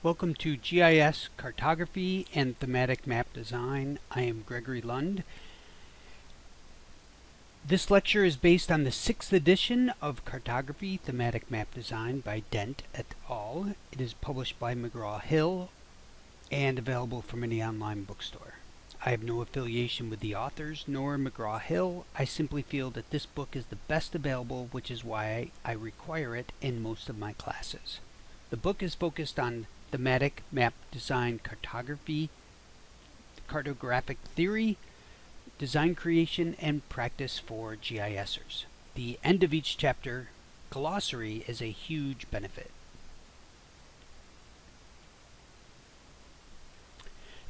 Welcome to GIS Cartography and Thematic Map Design. I am Gregory Lund. This lecture is based on the 6th edition of Cartography Thematic Map Design by Dent et al. It is published by McGraw-Hill and available from any online bookstore. I have no affiliation with the authors nor McGraw-Hill. I simply feel that this book is the best available, which is why I require it in most of my classes. The book is focused on thematic map design cartography, cartographic theory, design creation, and practice for GISers. The end of each chapter, Glossary, is a huge benefit.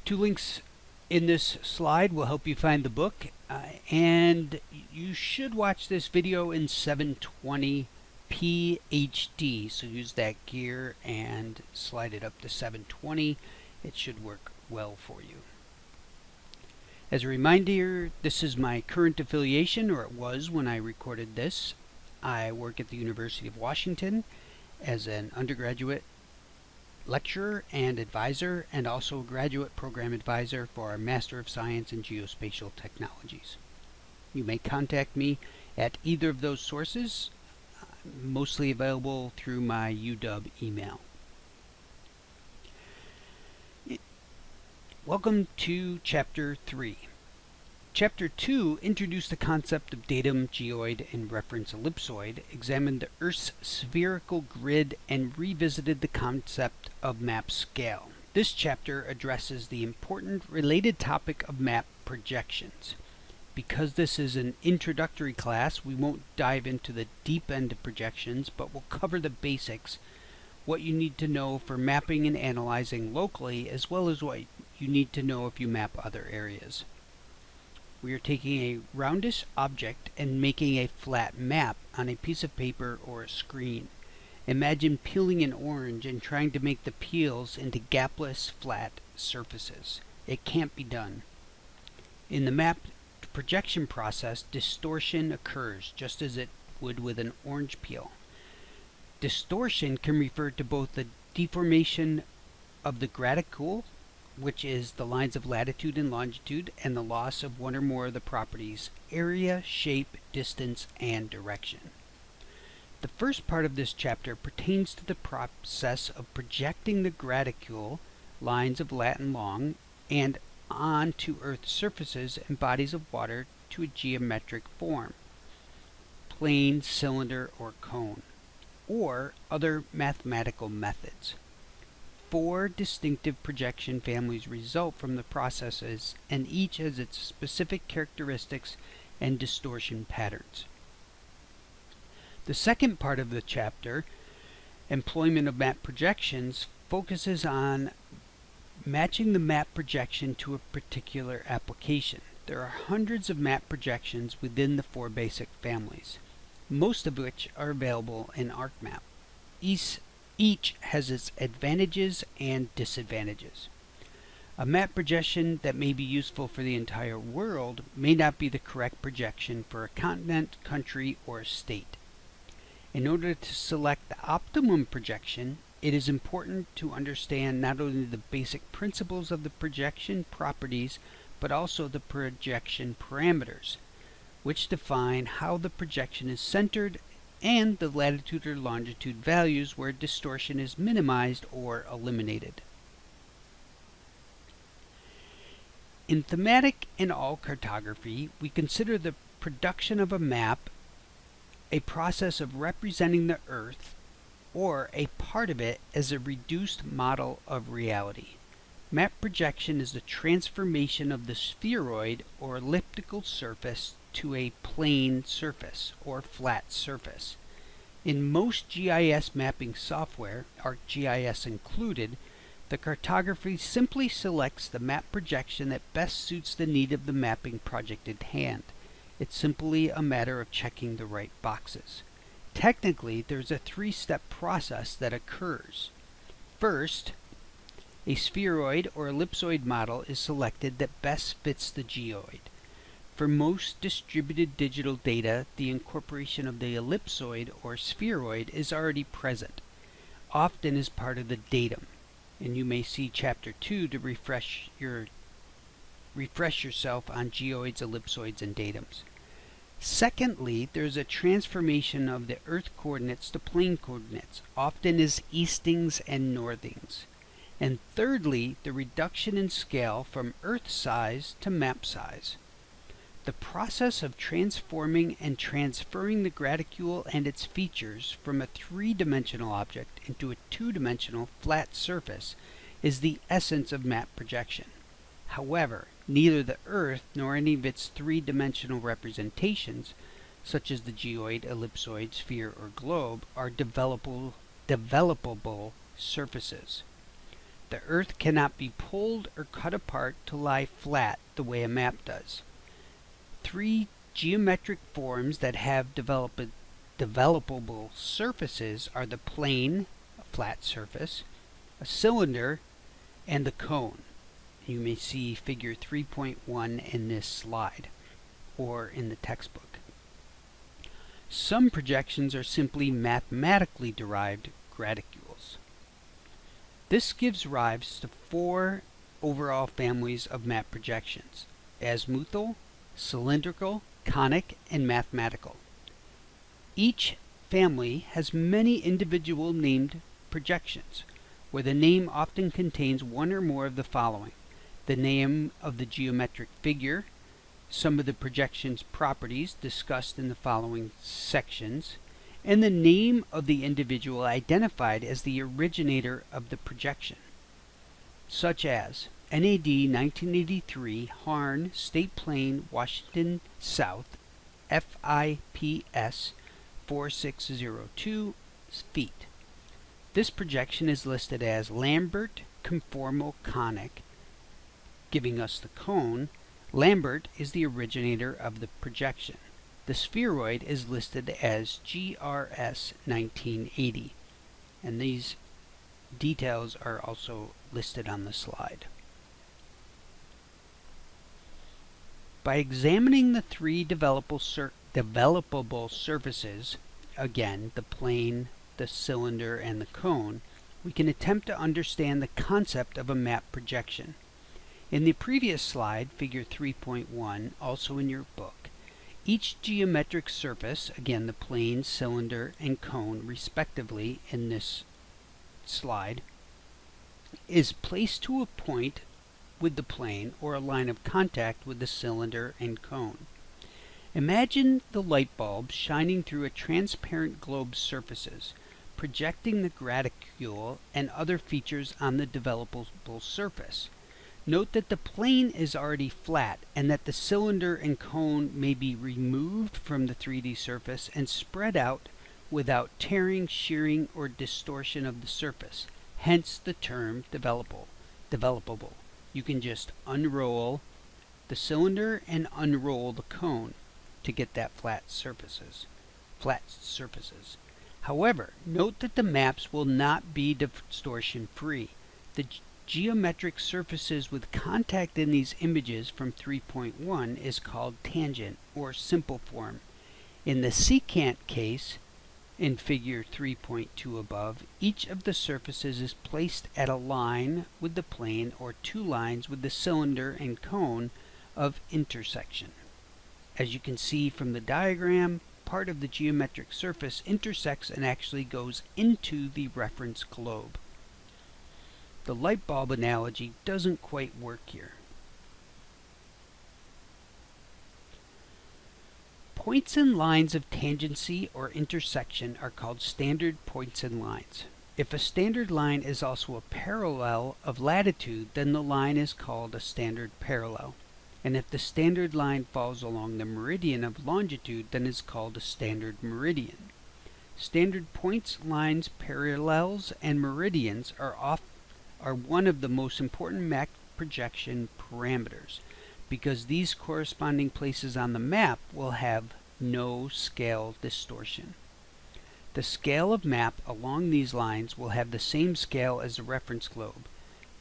Two links in this slide will help you find the book, and you should watch this video in 720p HD, so use that gear and slide it up to 720. It should work well for you. As a reminder, this is my current affiliation, or it was when I recorded this. I work at the University of Washington as an undergraduate lecturer and advisor, and also a graduate program advisor for our Master of Science in Geospatial Technologies. You may contact me at either of those sources, mostly available through my UW email. Welcome to Chapter 3. Chapter 2 introduced the concept of datum, geoid, and reference ellipsoid, examined the Earth's spherical grid, and revisited the concept of map scale. This chapter addresses the important related topic of map projections. Because this is an introductory class, we won't dive into the deep end of projections, but we'll cover the basics, what you need to know for mapping and analyzing locally, as well as what you need to know if you map other areas. We are taking a roundish object and making a flat map on a piece of paper or a screen. Imagine peeling an orange and trying to make the peels into gapless, flat surfaces. It can't be done. In the map projection process, distortion occurs just as it would with an orange peel. Distortion can refer to both the deformation of the graticule, which is the lines of latitude and longitude, and the loss of one or more of the properties: area, shape, distance, and direction. The first part of this chapter pertains to the process of projecting the graticule, lines of lat and long, and onto Earth's surfaces and bodies of water to a geometric form: plane, cylinder, or cone, or other mathematical methods. 4 distinctive projection families result from the processes, and each has its specific characteristics and distortion patterns. The second part of the chapter, employment of map projections, focuses on matching the map projection to a particular application. There are hundreds of map projections within the 4 basic families, most of which are available in ArcMap. Each has its advantages and disadvantages. A map projection that may be useful for the entire world may not be the correct projection for a continent, country, or state. In order to select the optimum projection, it is important to understand not only the basic principles of the projection properties, but also the projection parameters, which define how the projection is centered, and the latitude or longitude values where distortion is minimized or eliminated. In thematic and all cartography, we consider the production of a map a process of representing the Earth, or a part of it, as a reduced model of reality. Map projection is the transformation of the spheroid or elliptical surface to a plane surface or flat surface. In most GIS mapping software, ArcGIS included, the cartography simply selects the map projection that best suits the need of the mapping project at hand. It's simply a matter of checking the right boxes. Technically, there's a 3-step process that occurs. First, a spheroid or ellipsoid model is selected that best fits the geoid. For most distributed digital data, the incorporation of the ellipsoid or spheroid is already present, often as part of the datum. And you may see Chapter 2 to refresh yourself on geoids, ellipsoids, and datums. Secondly, there's a transformation of the Earth coordinates to plane coordinates, often as eastings and northings. And thirdly, the reduction in scale from Earth size to map size. The process of transforming and transferring the graticule and its features from a three-dimensional object into a two-dimensional flat surface is the essence of map projection. However, neither the Earth nor any of its three-dimensional representations, such as the geoid, ellipsoid, sphere, or globe, are developable surfaces. The Earth cannot be pulled or cut apart to lie flat the way a map does. Three geometric forms that have developable surfaces are the plane, a flat surface, a cylinder, and the cone. You may see figure 3.1 in this slide, or in the textbook. Some projections are simply mathematically derived graticules. This gives rise to four overall families of map projections: azimuthal, cylindrical, conic, and mathematical. Each family has many individual named projections, where the name often contains one or more of the following: the name of the geometric figure, some of the projection's properties discussed in the following sections, and the name of the individual identified as the originator of the projection, such as NAD 1983, Harn, State Plane, Washington South, FIPS 4602 feet. This projection is listed as Lambert conformal conic, giving us the cone. Lambert is the originator of the projection. The spheroid is listed as GRS 1980, and these details are also listed on the slide. By examining the three developable surfaces, again the plane, the cylinder, and the cone, we can attempt to understand the concept of a map projection. In the previous slide, figure 3.1, also in your book, each geometric surface, again the plane, cylinder, and cone respectively in this slide, is placed to a point with the plane or a line of contact with the cylinder and cone. Imagine the light bulb shining through a transparent globe's surfaces, projecting the graticule and other features on the developable surface. Note that the plane is already flat and that the cylinder and cone may be removed from the 3D surface and spread out without tearing, shearing, or distortion of the surface, hence the term developable. You can just unroll the cylinder and unroll the cone to get that flat surfaces. However, note that the maps will not be distortion free. The geometric surfaces with contact in these images from 3.1 is called tangent, or simple form. In the secant case, in figure 3.2 above, each of the surfaces is placed at a line with the plane or two lines with the cylinder and cone of intersection. As you can see from the diagram, part of the geometric surface intersects and actually goes into the reference globe. The light bulb analogy doesn't quite work here. Points and lines of tangency or intersection are called standard points and lines. If a standard line is also a parallel of latitude, then the line is called a standard parallel. And if the standard line falls along the meridian of longitude, then it's called a standard meridian. Standard points, lines, parallels, and meridians are one of the most important map projection parameters, because these corresponding places on the map will have no scale distortion. The scale of map along these lines will have the same scale as the reference globe.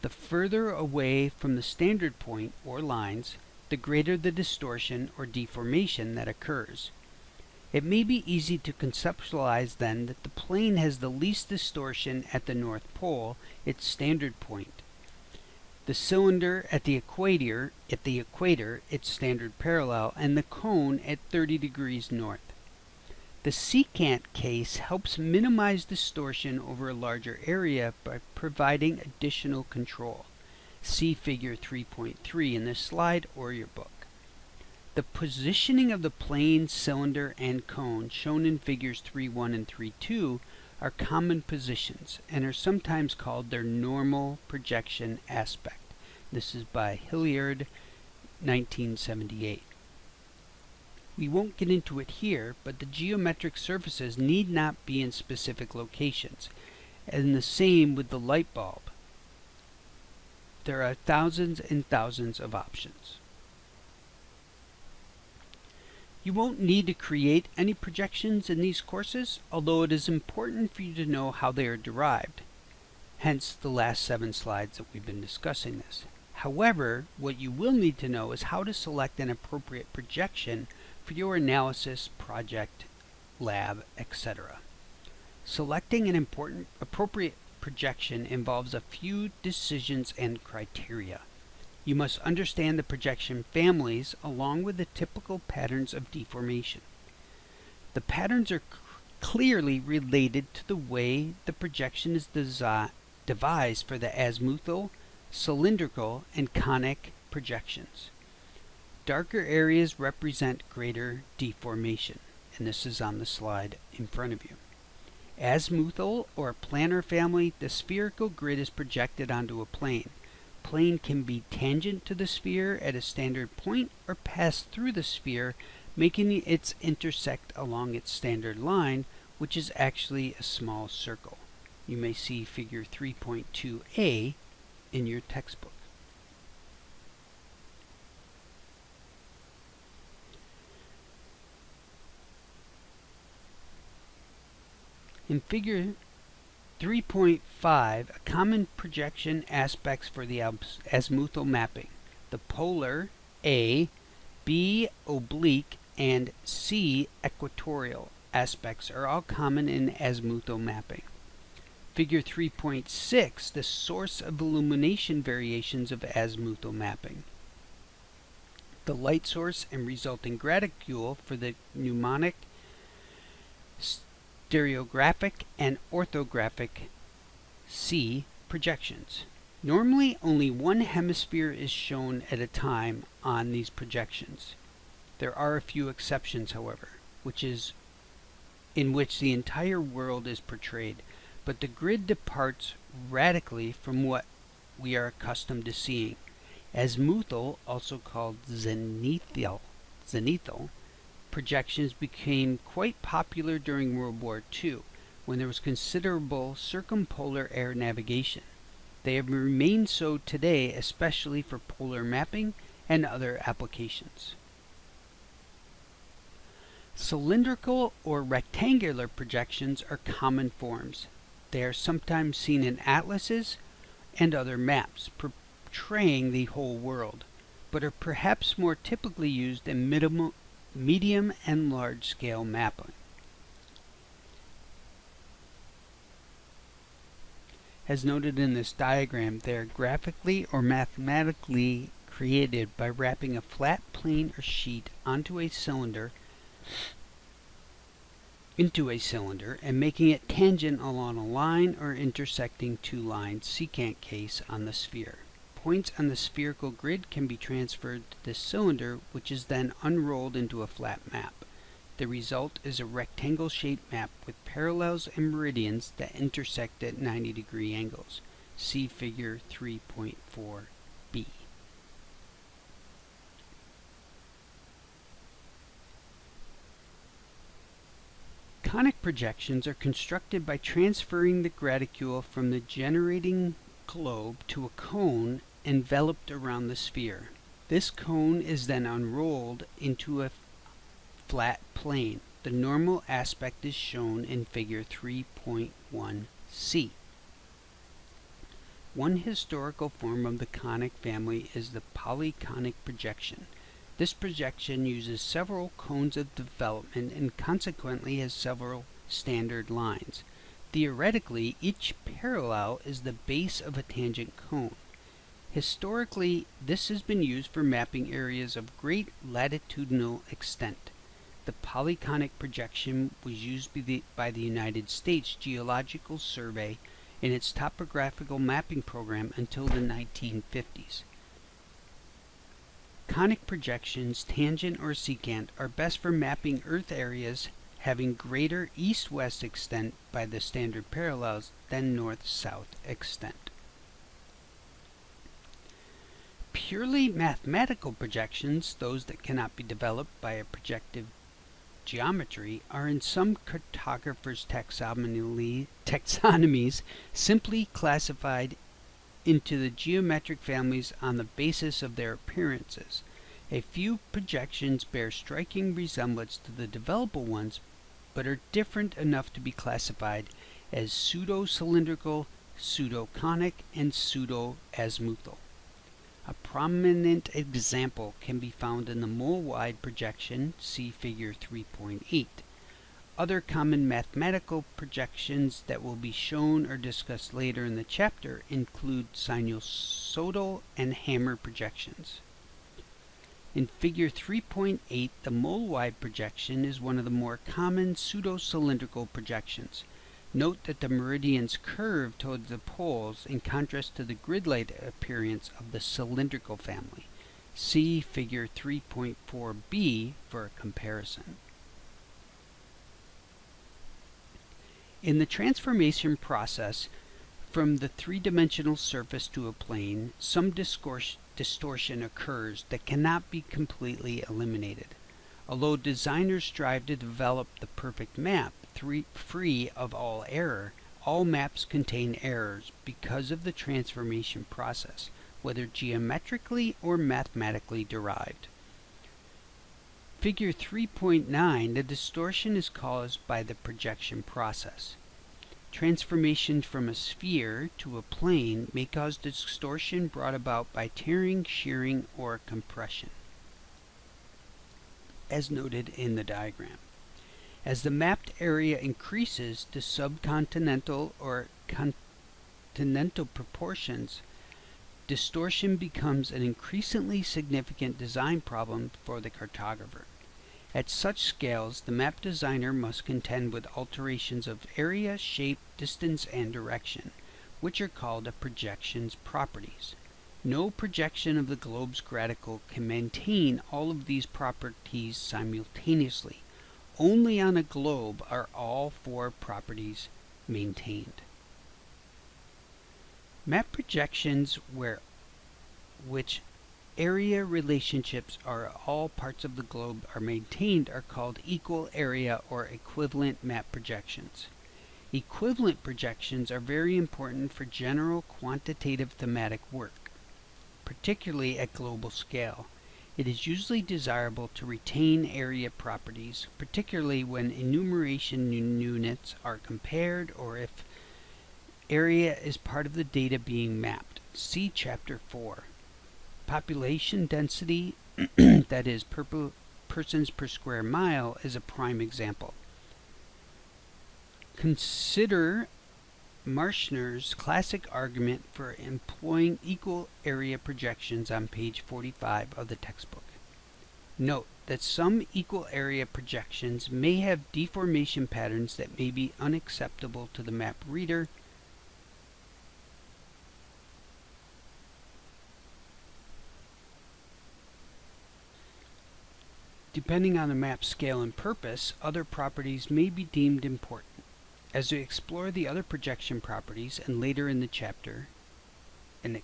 The further away from the standard point or lines, the greater the distortion or deformation that occurs. It may be easy to conceptualize then that the plane has the least distortion at the North Pole, its standard point. The cylinder at the equator, its standard parallel, and the cone at 30 degrees north. The secant case helps minimize distortion over a larger area by providing additional control. See figure 3.3 in this slide or your book. The positioning of the plane, cylinder, and cone shown in figures 3.1 and 3.2 are common positions and are sometimes called their normal projection aspect. This is by Hilliard, 1978. We won't get into it here, but the geometric surfaces need not be in specific locations, and the same with the light bulb. There are thousands and thousands of options. You won't need to create any projections in these courses, although it is important for you to know how they are derived, hence the last 7 slides that we've been discussing this. However, what you will need to know is how to select an appropriate projection for your analysis, project, lab, etc. Selecting an appropriate projection involves a few decisions and criteria. You must understand the projection families along with the typical patterns of deformation. The patterns are clearly related to the way the projection is devised for the azimuthal, cylindrical, and conic projections. Darker areas represent greater deformation, and this is on the slide in front of you. Azimuthal or planar family, the spherical grid is projected onto a plane. Plane can be tangent to the sphere at a standard point or pass through the sphere, making it intersect along its standard line, which is actually a small circle. You may see figure 3.2a in your textbook. In figure 3.5, a common projection aspects for the azimuthal mapping. The polar, A, B, oblique, and C, equatorial aspects are all common in azimuthal mapping. Figure 3.6, the source of illumination variations of azimuthal mapping. The light source and resulting graticule for the mnemonic, stereographic, and orthographic C projections. Normally, only one hemisphere is shown at a time on these projections. There are a few exceptions, however, in which the entire world is portrayed, but the grid departs radically from what we are accustomed to seeing. Azimuthal, also called zenithal projections became quite popular during World War II, when there was considerable circumpolar air navigation. They have remained so today, especially for polar mapping and other applications. Cylindrical or rectangular projections are common forms. They are sometimes seen in atlases and other maps portraying the whole world, but are perhaps more typically used in medium and large-scale mapping. As noted in this diagram, they are graphically or mathematically created by wrapping a flat plane or sheet into a cylinder and making it tangent along a line or intersecting two lines, secant case, on the sphere. Points on the spherical grid can be transferred to this cylinder, which is then unrolled into a flat map. The result is a rectangle-shaped map with parallels and meridians that intersect at 90-degree angles. See figure 3.4b. Conic projections are constructed by transferring the graticule from the generating globe to a cone enveloped around the sphere. This cone is then unrolled into a flat plane. The normal aspect is shown in figure 3.1c. One historical form of the conic family is the polyconic projection. This projection uses several cones of development and consequently has several standard lines. Theoretically, each parallel is the base of a tangent cone. Historically, this has been used for mapping areas of great latitudinal extent. The polyconic projection was used by the United States Geological Survey in its topographical mapping program until the 1950s. Conic projections, tangent or secant, are best for mapping Earth areas having greater east-west extent by the standard parallels than north-south extent. Purely mathematical projections, those that cannot be developed by a projective geometry, are in some cartographers' taxonomies simply classified into the geometric families on the basis of their appearances. A few projections bear striking resemblance to the developable ones, but are different enough to be classified as pseudo-cylindrical, pseudo-conic, and pseudo-azimuthal. A prominent example can be found in the mole-wide projection, see Figure 3.8. Other common mathematical projections that will be shown or discussed later in the chapter include sinusoidal and hammer projections. In Figure 3.8, the mole-wide projection is one of the more common pseudo-cylindrical projections. Note that the meridians curve towards the poles in contrast to the grid-like appearance of the cylindrical family. See Figure 3.4b for a comparison. In the transformation process from the three-dimensional surface to a plane, some distortion occurs that cannot be completely eliminated. Although designers strive to develop the perfect map, free of all error, all maps contain errors because of the transformation process, whether geometrically or mathematically derived. Figure 3.9, the distortion is caused by the projection process. Transformation from a sphere to a plane may cause distortion brought about by tearing, shearing, or compression, as noted in the diagram. As the mapped area increases to subcontinental or continental proportions, distortion becomes an increasingly significant design problem for the cartographer. At such scales, the map designer must contend with alterations of area, shape, distance, and direction, which are called a projection's properties. No projection of the globe's gradical can maintain all of these properties simultaneously. Only on a globe are all four properties maintained. Map projections which area relationships are all parts of the globe are maintained are called equal area or equivalent map projections. Equivalent projections are very important for general quantitative thematic work, particularly at global scale. It is usually desirable to retain area properties, particularly when enumeration units are compared or if area is part of the data being mapped. See Chapter 4. Population density, that is, persons per square mile, is a prime example. Consider Marshner's classic argument for employing equal area projections on page 45 of the textbook. Note that some equal area projections may have deformation patterns that may be unacceptable to the map reader, depending on the map's scale and purpose. Other properties may be deemed important. As we explore the other projection properties and later in the chapter and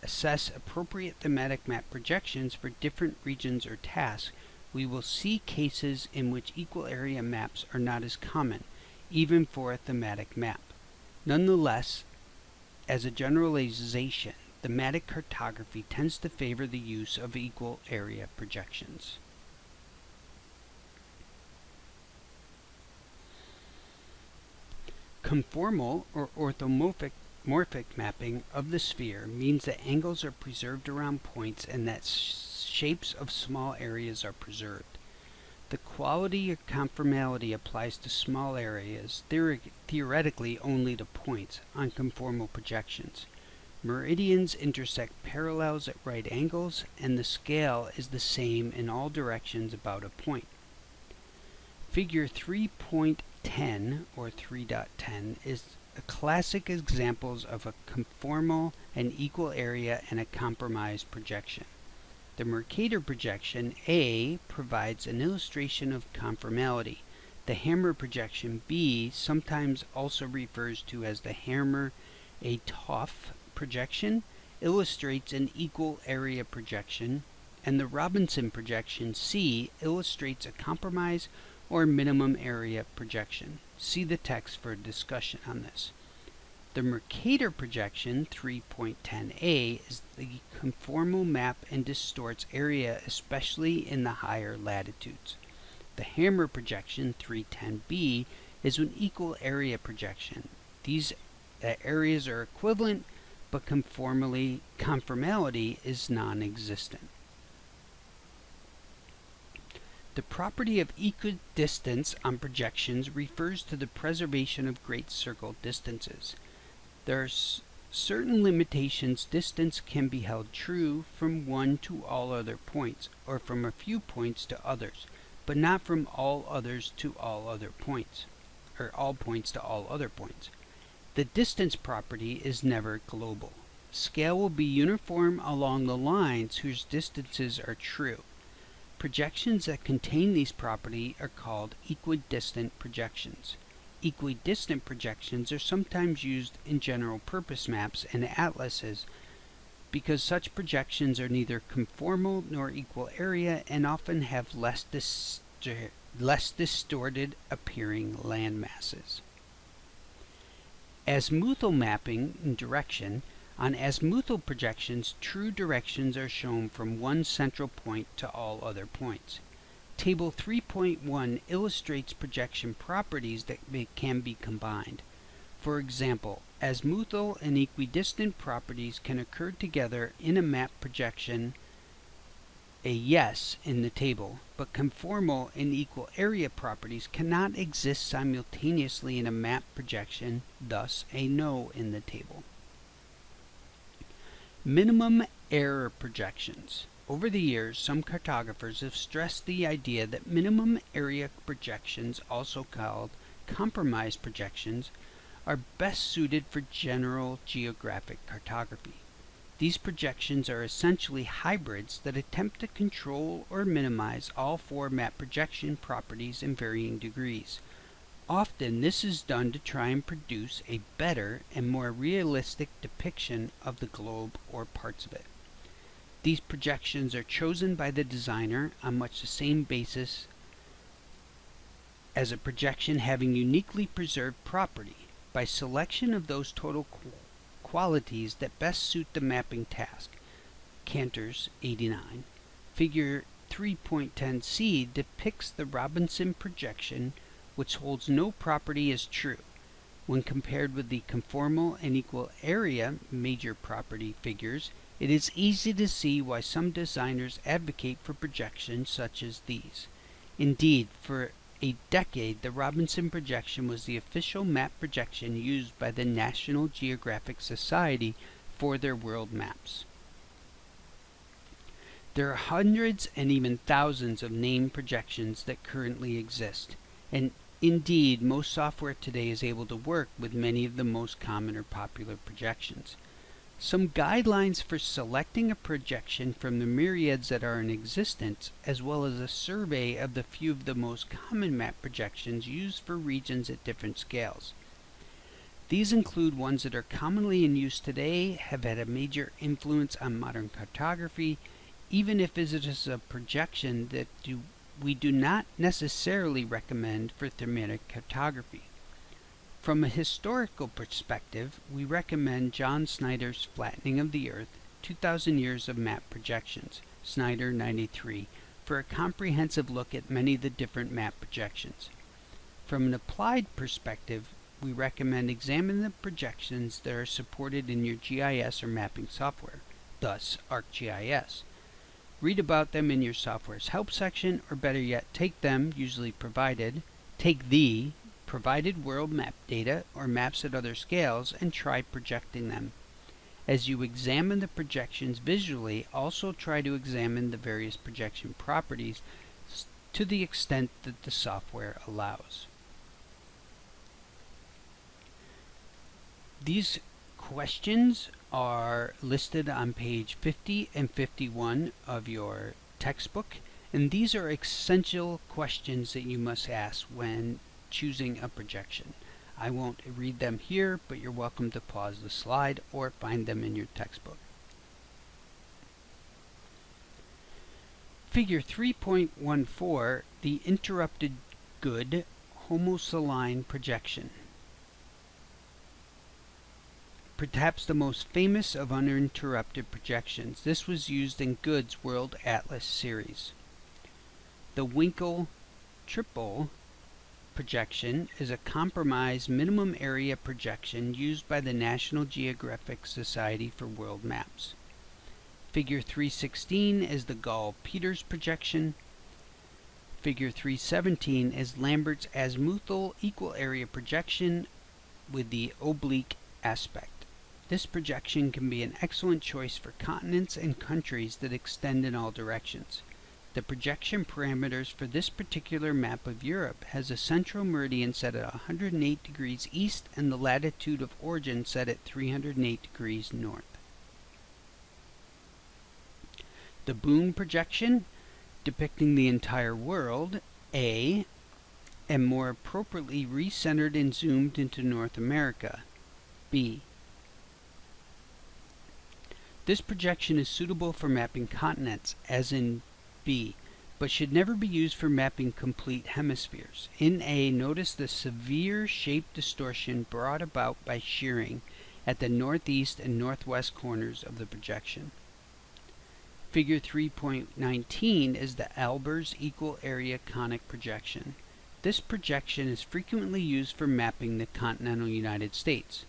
assess appropriate thematic map projections for different regions or tasks, we will see cases in which equal area maps are not as common, even for a thematic map. Nonetheless, as a generalization, thematic cartography tends to favor the use of equal area projections. Conformal or orthomorphic mapping of the sphere means that angles are preserved around points and that shapes of small areas are preserved. The quality or conformality applies to small areas, theoretically only to points on conformal projections. Meridians intersect parallels at right angles, and the scale is the same in all directions about a point. Figure 3.10 or 3.10 is a classic examples of a conformal and equal area and a compromised projection. The Mercator projection A provides an illustration of conformality. The Hammer projection B, sometimes also refers to as the Hammer-Atoff projection, illustrates an equal area projection, and the Robinson projection C illustrates a compromise or minimum area projection. See the text for a discussion on this. The Mercator projection, 3.10a, is the conformal map and distorts area, especially in the higher latitudes. The Hammer projection, 3.10b, is an equal area projection. These areas are equivalent, but conformality is non-existent. The property of equidistance on projections refers to the preservation of great circle distances. There are certain limitations. Distance can be held true from one to all other points, or from a few points to others, but not from all others to all other points, or all points to all other points. The distance property is never global. Scale will be uniform along the lines whose distances are true. Projections that contain these properties are called equidistant projections. Equidistant projections are sometimes used in general purpose maps and atlases because such projections are neither conformal nor equal area and often have less distorted appearing land masses. Azimuthal mapping and direction. On azimuthal projections, true directions are shown from one central point to all other points. Table 3.1 illustrates projection properties that can be combined. For example, azimuthal and equidistant properties can occur together in a map projection, a yes in the table, but conformal and equal area properties cannot exist simultaneously in a map projection, thus a no in the table. Minimum error projections. Over the years, some cartographers have stressed the idea that minimum area projections, also called compromise projections, are best suited for general geographic cartography. These projections are essentially hybrids that attempt to control or minimize all four map projection properties in varying degrees. Often this is done to try and produce a better and more realistic depiction of the globe or parts of it. These projections are chosen by the designer on much the same basis as a projection having uniquely preserved property, by selection of those total qualities that best suit the mapping task. Cantor's 89. Figure 3.10c depicts the Robinson projection, which holds no property as true. When compared with the conformal and equal area major property figures, it is easy to see why some designers advocate for projections such as these. Indeed, for a decade, the Robinson projection was the official map projection used by the National Geographic Society for their world maps. There are hundreds and even thousands of named projections that currently exist, and indeed, most software today is able to work with many of the most common or popular projections. Some guidelines for selecting a projection from the myriads that are in existence, as well as a survey of the few of the most common map projections used for regions at different scales. These include ones that are commonly in use today, have had a major influence on modern cartography, even if it is a projection that we do not necessarily recommend for thematic cartography. From a historical perspective, we recommend John Snyder's Flattening of the Earth, 2,000 Years of Map Projections, Snyder 93, for a comprehensive look at many of the different map projections. From an applied perspective, we recommend examine the projections that are supported in your GIS or mapping software, thus ArcGIS. Read about them in your software's help section, or better yet, take the provided world map data or maps at other scales and try projecting them. As you examine the projections visually, also try to examine the various projection properties to the extent that the software allows. These questions are listed on page 50 and 51 of your textbook, and these are essential questions that you must ask when choosing a projection. I won't read them here, but you're welcome to pause the slide or find them in your textbook. Figure 3.14, the interrupted good homosaline projection. Perhaps the most famous of uninterrupted projections, this was used in Good's World Atlas series. The Winkel-Tripel projection is a compromise minimum area projection used by the National Geographic Society for world maps. Figure 316 is the Gall-Peters projection. Figure 317 is Lambert's azimuthal equal area projection with the oblique aspect. This projection can be an excellent choice for continents and countries that extend in all directions. The projection parameters for this particular map of Europe has a central meridian set at 108 degrees east and the latitude of origin set at 308 degrees north. The Boone projection, depicting the entire world, A, and more appropriately recentered and zoomed into North America, B. This projection is suitable for mapping continents, as in B, but should never be used for mapping complete hemispheres. In A, notice the severe shape distortion brought about by shearing at the northeast and northwest corners of the projection. Figure 3.19 is the Albers equal area conic projection. This projection is frequently used for mapping the continental United States.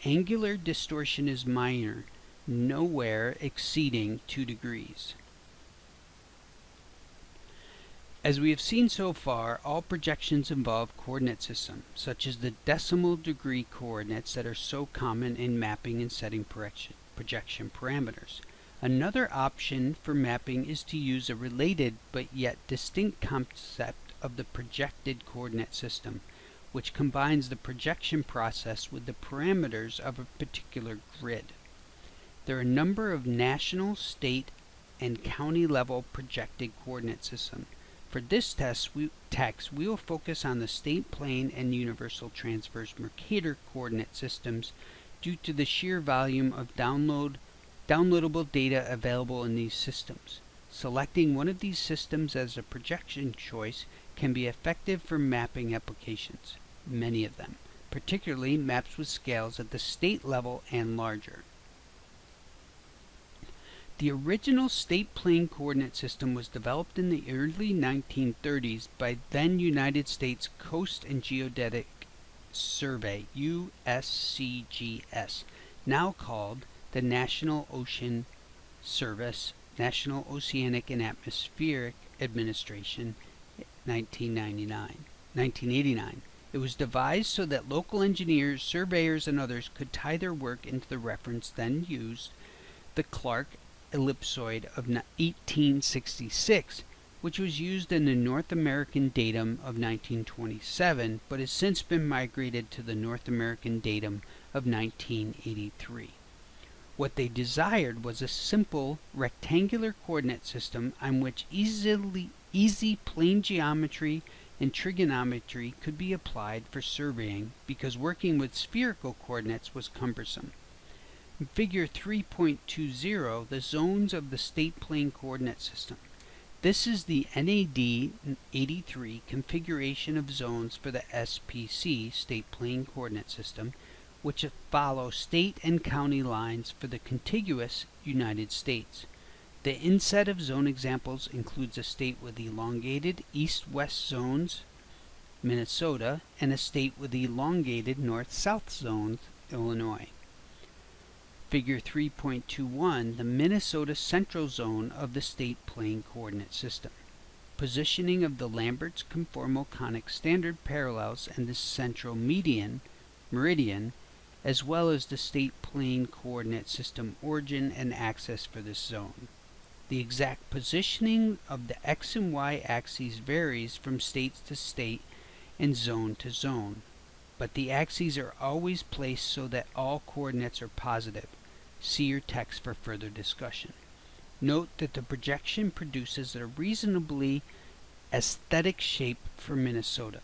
Angular distortion is minor, nowhere exceeding 2 degrees. As we have seen so far, all projections involve coordinate systems, such as the decimal degree coordinates that are so common in mapping and setting projection parameters. Another option for mapping is to use a related but yet distinct concept of the projected coordinate system, which combines the projection process with the parameters of a particular grid. There are a number of national, state, and county level projected coordinate systems. For this text, we will focus on the state plane and universal transverse Mercator coordinate systems due to the sheer volume of downloadable data available in these systems. Selecting one of these systems as a projection choice can be effective for mapping applications, many of them, particularly maps with scales at the state level and larger. The original state plane coordinate system was developed in the early 1930s by then United States Coast and Geodetic Survey, USCGS, now called the National Ocean Service, National Oceanic and Atmospheric Administration, 1989. It was devised so that local engineers, surveyors, and others could tie their work into the reference then used, the Clark ellipsoid of 1866, which was used in the North American datum of 1927, but has since been migrated to the North American datum of 1983. What they desired was a simple rectangular coordinate system on which easy plane geometry and trigonometry could be applied for surveying, because working with spherical coordinates was cumbersome. In Figure 3.20, the zones of the state plane coordinate system. This is the NAD 83 configuration of zones for the SPC, state plane coordinate system, which follow state and county lines for the contiguous United States. The inset of zone examples includes a state with elongated east-west zones, Minnesota, and a state with elongated north-south zones, Illinois. Figure 3.21, the Minnesota central zone of the state plane coordinate system. Positioning of the Lambert's conformal conic standard parallels and the central meridian, as well as the state plane coordinate system origin and axis for this zone. The exact positioning of the x and y axes varies from state to state and zone to zone, but the axes are always placed so that all coordinates are positive. See your text for further discussion. Note that the projection produces a reasonably aesthetic shape for Minnesota.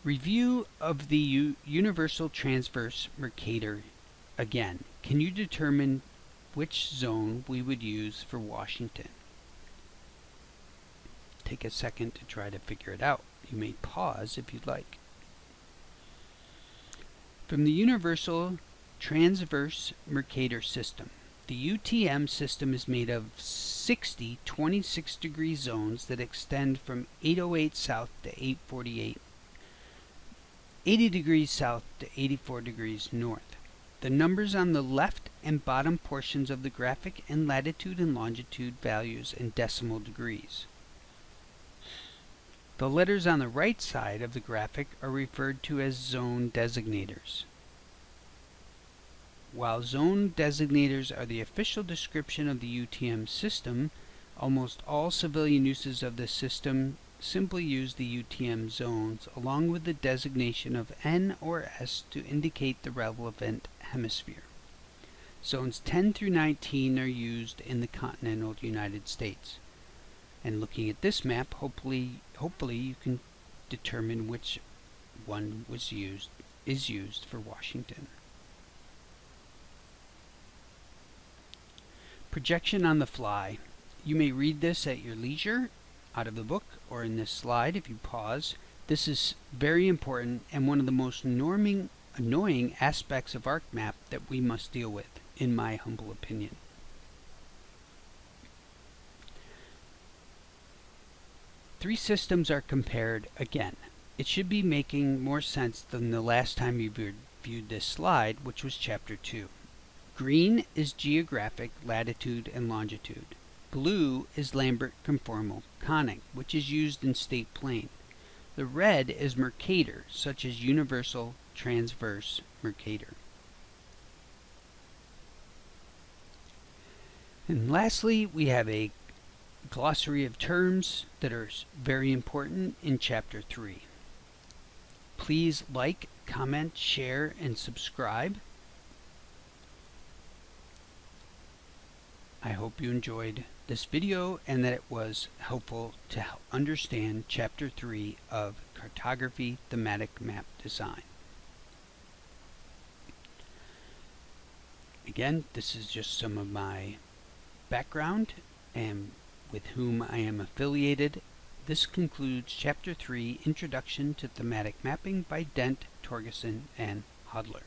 Review of the universal transverse Mercator again. Can you determine which zone we would use for Washington? Take a second to try to figure it out. You may pause if you'd like. From the universal transverse Mercator system, the UTM system is made of 60 26-degree zones that extend from 808 south to 848, 80 degrees south to 84 degrees north. The numbers on the left and bottom portions of the graphic and latitude and longitude values in decimal degrees. The letters on the right side of the graphic are referred to as zone designators. While zone designators are the official description of the UTM system, almost all civilian uses of this system simply use the UTM zones along with the designation of N or S to indicate the relevant hemisphere. Zones 10 through 19 are used in the continental United States. And looking at this map, hopefully you can determine which one is used for Washington. Projection on the fly. You may read this at your leisure, out of the book, or in this slide if you pause. This is very important and one of the most annoying aspects of ArcMap that we must deal with, in my humble opinion. Three systems are compared again. It should be making more sense than the last time you viewed this slide, which was Chapter 2. Green is geographic, latitude and longitude. Blue is Lambert conformal conic, which is used in state plane. The red is Mercator, such as universal transverse Mercator. And lastly, we have a glossary of terms that are very important in Chapter 3. Please like, comment, share, and subscribe. I hope you enjoyed this video and that it was helpful to understand Chapter 3 of Cartography, Thematic Map Design. Again, this is just some of my background and with whom I am affiliated. This concludes Chapter 3, Introduction to Thematic Mapping by Dent, Torgerson, and Hodler.